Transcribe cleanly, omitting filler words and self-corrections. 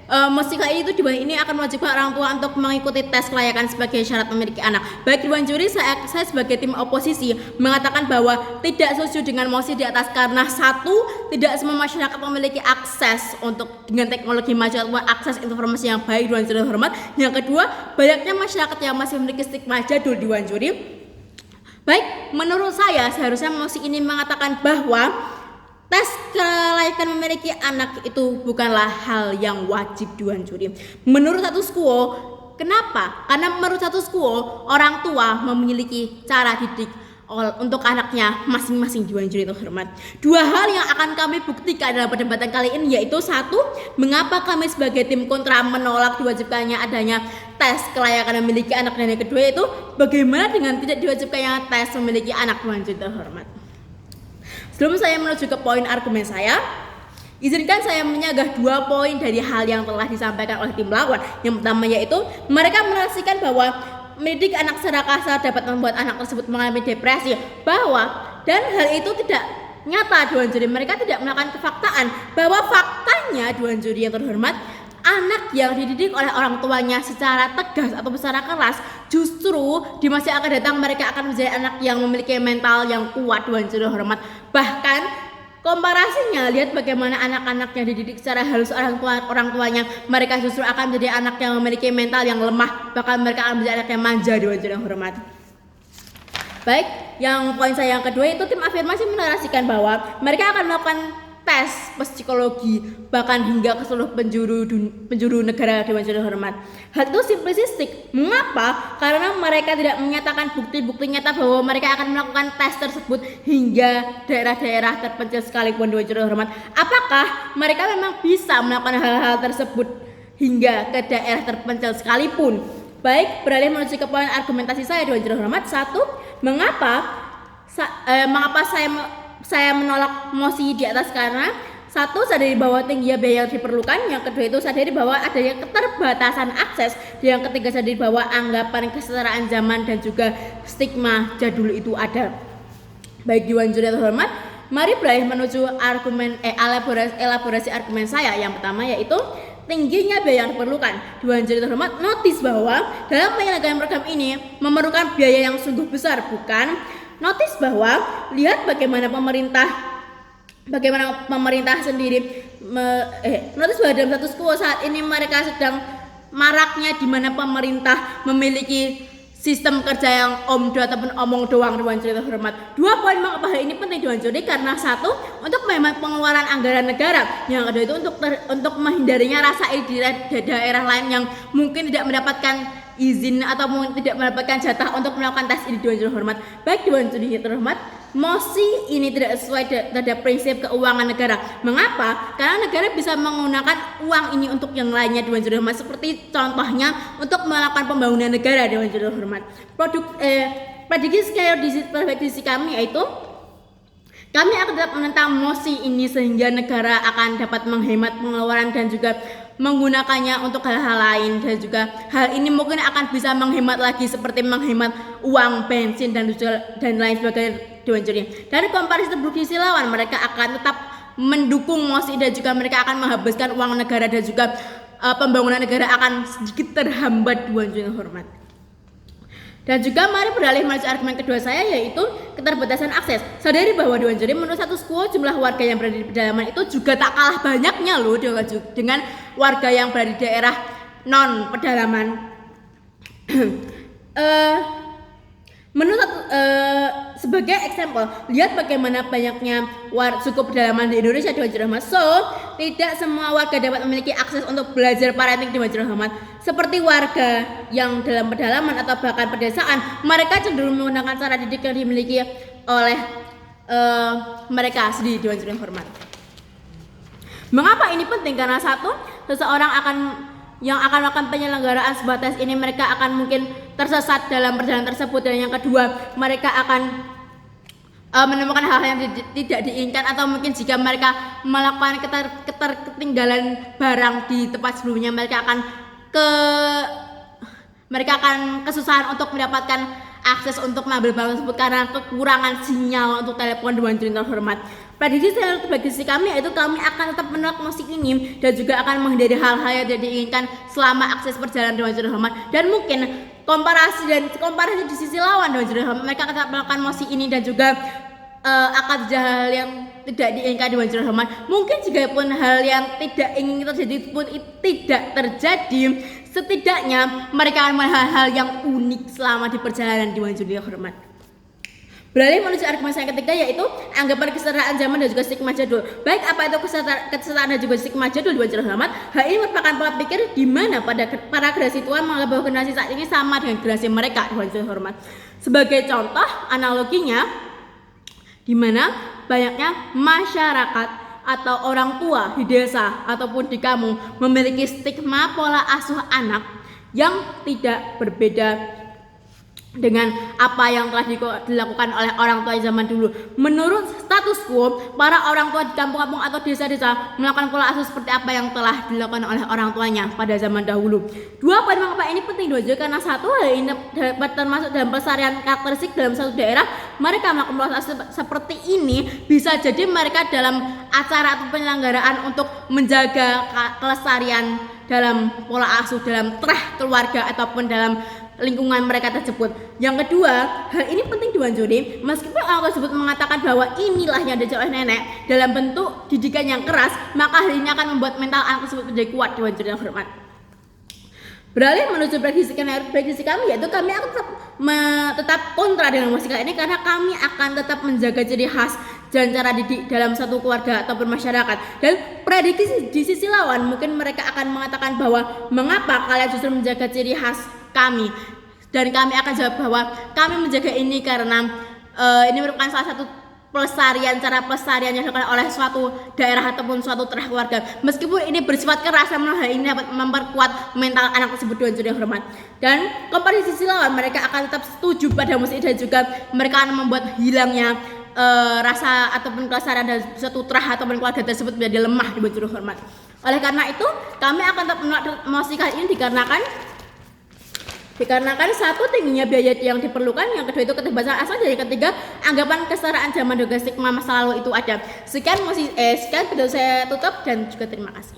Mustika itu di bawah ini akan mewajibkan orang tua untuk mengikuti tes kelayakan sebagai syarat memiliki anak. Baik Dewan Juri, saya sebagai tim oposisi mengatakan bahwa tidak setuju dengan mosi di atas karena satu, tidak semua masyarakat memiliki akses untuk dengan teknologi maju atau akses informasi yang baik Dewan Juri hormat. Yang kedua, banyaknya masyarakat yang masih memiliki stigma jadul Dewan Juri. Baik, menurut saya seharusnya mosi ini mengatakan bahwa tes kelayakan memiliki anak itu bukanlah hal yang wajib Dewan Juri. Menurut status quo, kenapa? Karena menurut status quo, orang tua memiliki cara didik untuk anaknya masing-masing Dewan Juri terhormat. Dua hal yang akan kami buktikan dalam perdebatan kali ini yaitu satu, mengapa kami sebagai tim kontra menolak diwajibkannya adanya tes kelayakan memiliki anak, dan yang kedua yaitu bagaimana dengan tidak diwajibkannya tes memiliki anak Dewan Juri terhormat. Sebelum saya menuju ke poin argumen saya, izinkan saya menyanggah 2 poin dari hal yang telah disampaikan oleh tim lawan. Yang pertama yaitu mereka menarasikan bahwa mendidik anak secara kasar dapat membuat anak tersebut mengalami depresi, dan hal itu tidak nyata Dewan Juri. Mereka tidak melakukan kefaktaan bahwa faktanya Dewan Juri yang terhormat, anak yang dididik oleh orang tuanya secara tegas atau secara keras, justru di masa akan datang mereka akan menjadi anak yang memiliki mental yang kuat Dewan Juri hormat. Bahkan komparasinya, lihat bagaimana anak-anak yang dididik secara halus orang tuanya, mereka justru akan menjadi anak yang memiliki mental yang lemah, bahkan mereka akan menjadi anak yang manja Dewan Juri hormat. Baik, yang poin saya yang kedua itu tim afirmasi menarasikan bahwa mereka akan melakukan tes psikologi bahkan hingga ke seluruh penjuru negara Dewan Juri hormat. Hal itu simplistik. Mengapa? Karena mereka tidak menyatakan bukti-bukti nyata bahwa mereka akan melakukan tes tersebut hingga daerah-daerah terpencil sekalipun Dewan Juri hormat. Apakah mereka memang bisa melakukan hal-hal tersebut hingga ke daerah terpencil sekalipun? Baik, beralih menuju ke poin argumentasi saya Dewan Juri hormat. Satu, mengapa saya menolak mosi di atas karena satu, sadari bahwa tingginya biaya yang diperlukan. Yang kedua itu sadari bahwa adanya keterbatasan akses. Yang ketiga sadari bahwa anggapan kesetaraan zaman dan juga stigma jadul itu ada. Baik Dewan Juri terhormat, mari beralih menuju elaborasi argumen saya. Yang pertama yaitu tingginya biaya yang diperlukan. Dewan Juri terhormat notice bahwa dalam penyelenggaraan program ini memerlukan biaya yang sungguh besar, bukan? Notice bahwa lihat bagaimana pemerintah sendiri notice bahwa dalam status quo saat ini mereka sedang maraknya di mana pemerintah memiliki sistem kerja yang omdo ataupun omong doang Dewan Juri terhormat. 2 poin mengapa hal ini penting Dewan Juri, karena satu, untuk menghemat pengeluaran anggaran negara. Yang kedua itu untuk menghindarinya rasa iri di daerah lain yang mungkin tidak mendapatkan izin atau mungkin tidak mendapatkan jatah untuk melakukan tes ini Dewan Juri hormat. Baik Dewan Juri terhormat, mosi ini tidak sesuai terhadap prinsip keuangan negara. Mengapa? Karena negara bisa menggunakan uang ini untuk yang lainnya Dewan Juri hormat, seperti contohnya untuk melakukan pembangunan negara Dewan Juri hormat. Prediksi kami yaitu kami akan tetap menentang mosi ini sehingga negara akan dapat menghemat pengeluaran dan juga menggunakannya untuk hal-hal lain, dan juga hal ini mungkin akan bisa menghemat lagi seperti menghemat uang bensin dan lain sebagainya Dewan Juri. Dari komparasi terbukti lawan, mereka akan tetap mendukung mosi dan juga mereka akan menghabiskan uang negara dan juga pembangunan negara akan sedikit terhambat Dewan Juri hormat. Dan juga mari beralih menuju argumen kedua saya yaitu keterbatasan akses. Sadari bahwa Dewan Juri menurut status quo jumlah warga yang berada di pedalaman itu juga tak kalah banyaknya loh dengan warga yang berada di daerah non pedalaman. Sebagai example, lihat bagaimana banyaknya suku pedalaman di Indonesia Dewan Juri hormat. So, tidak semua warga dapat memiliki akses untuk belajar parenting Dewan Juri hormat. Seperti warga yang dalam pedalaman atau bahkan pedesaan, mereka cenderung menggunakan cara didik yang dimiliki oleh mereka sendiri Dewan Juri hormat. Mengapa ini penting? Karena satu, seseorang yang akan melakukan penyelenggaraan sebuah tes ini mereka akan mungkin tersesat dalam perjalanan tersebut, dan yang kedua mereka akan menemukan hal-hal yang tidak diinginkan, atau mungkin jika mereka melakukan ketertinggalan barang di tempat sebelumnya mereka akan kesusahan untuk mendapatkan akses untuk mengambil barang tersebut karena kekurangan sinyal untuk telepon Dewan Juri terhormat. prediksi kami yaitu kami akan tetap menolak mosi ini dan juga akan menghindari hal-hal yang tidak diinginkan selama akses perjalanan Dewan Juri Hormat. Dan mungkin komparasi di sisi lawan Dewan Juri Hormat, mereka akan melakukan mosi ini dan juga akan terjadi hal yang tidak diinginkan Dewan Juri Hormat. Mungkin juga pun hal yang tidak ingin terjadi pun tidak terjadi, setidaknya mereka akan melihat hal yang unik selama di perjalanan Dewan Juri Hormat. Beralih menuju argumen yang ketiga yaitu anggapan kesetaraan zaman dan juga stigma jadul. Baik apa itu kesetaraan dan juga stigma jadul Dewan Juri Hormat, hal ini merupakan pola pikir di mana para generasi tua menganggap bahwa generasi saat ini sama dengan generasi mereka Dewan Juri Hormat. Sebagai contoh analoginya, di mana banyaknya masyarakat atau orang tua di desa ataupun di kampung memiliki stigma pola asuh anak yang tidak berbeda dengan apa yang telah dilakukan oleh orang tua zaman dulu. Menurut status quo, para orang tua di kampung-kampung atau desa-desa melakukan pola asuh seperti apa yang telah dilakukan oleh orang tuanya pada zaman dahulu. Dua poin mengapa ini penting juga karena satu, hal ini dapat termasuk dalam pelestarian karakteristik dalam satu daerah. Mereka melakukan pola asuh seperti ini bisa jadi mereka dalam acara atau penyelenggaraan untuk menjaga kelestarian dalam pola asuh dalam terah keluarga ataupun dalam lingkungan mereka tersebut. Yang kedua, hal ini penting Dewan Juri meskipun orang tersebut mengatakan bahwa inilah yang diajar oleh nenek dalam bentuk didikan yang keras, maka hal ini akan membuat mental anak tersebut menjadi kuat Dewan Juri yang hormat. Beralih menuju prediksi kami yaitu kami akan tetap kontra dengan musik ini karena kami akan tetap menjaga ciri khas dan cara didik dalam satu keluarga ataupun masyarakat. Dan prediksi di sisi lawan mungkin mereka akan mengatakan bahwa mengapa kalian justru menjaga ciri khas kami, dan kami akan jawab bahwa kami menjaga ini karena ini merupakan salah satu cara pelestarian yang dilakukan oleh suatu daerah ataupun suatu terah keluarga. Meskipun ini bersifat keras, namun hal ini dapat memperkuat mental anak tersebut Dewan Juri yang hormat. Dan komparasi sisi lawan mereka akan tetap setuju pada musik dan juga mereka akan membuat hilangnya rasa ataupun kelestarian dari suatu terah ataupun keluarga tersebut menjadi lemah Dewan Juri hormat. Oleh karena itu kami akan tetap menolak musik ini dikarenakan satu, tingginya biaya yang diperlukan, yang kedua itu keterbatasan asal, dan yang ketiga anggapan kesetaraan zaman dan stigma masa lalu itu ada. Sekian video saya tutup dan juga terima kasih.